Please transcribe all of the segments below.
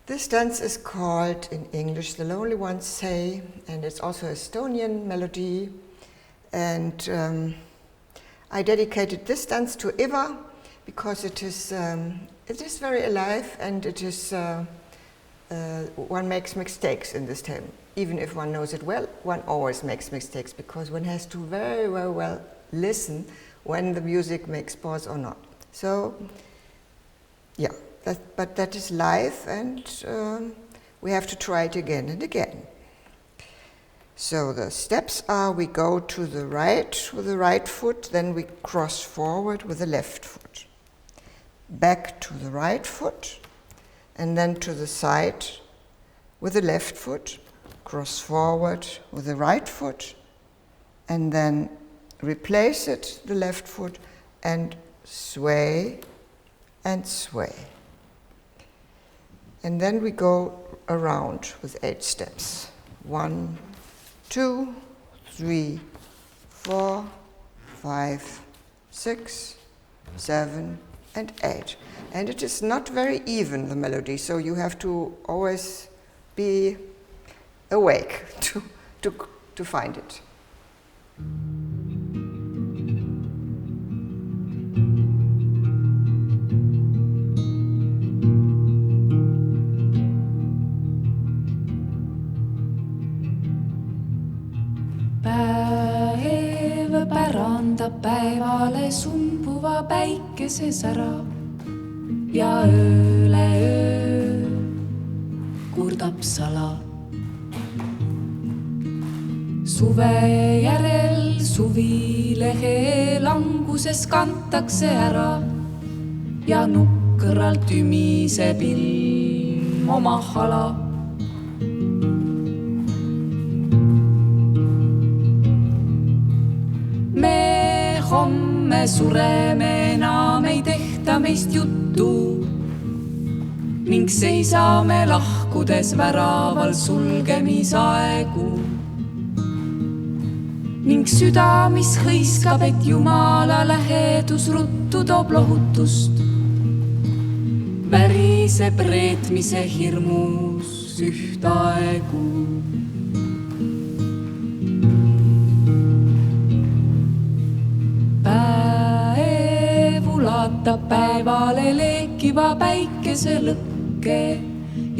This dance is called in English The Lonely Ones Say, and it's also an Estonian melody. And I dedicated this dance to Eva because it is very alive, and it is one makes mistakes in this time. Even if one knows it well, one always makes mistakes because one has to very, very well listen when the music makes pause or not. So, yeah. But that is life, and we have to try it again and again. So the steps are: we go to the right with the right foot, then we cross forward with the left foot. Back to the right foot, and then to the side with the left foot. Cross forward with the right foot, and then replace it, the left foot, and sway and sway. And then we go around with 8 steps. 1, 2, 3, 4, 5, 6, 7, and 8. And it is not very even, the melody, so you have to always be awake to find it. Päev pärandab päevale sumbuva päikese sära ja ööle öö kurdab sala. Suve järel suvilehe languses kantakse ära ja nukralt ümiseb ilm oma hala. Me homme sureme, enam ei tehta meist juttu ning seisame lahkudes väraval sulgemisaegu. Ning süda, mis hõiskab, et Jumala lähedus ruttu toob lohutust, väriseb reetmise hirmus ühtaegu. Päev ulatab päevale leekiva päikese lõkke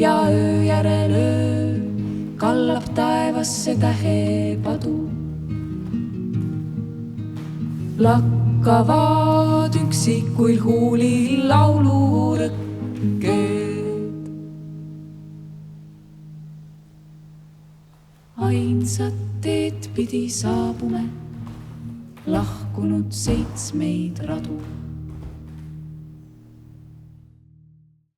ja öö järel öö kallab taevasse tähepadu. Lakkavad üksikuil huulil laulurõkked. Ainsat teed pidi saabume, lahkunud 7 radu.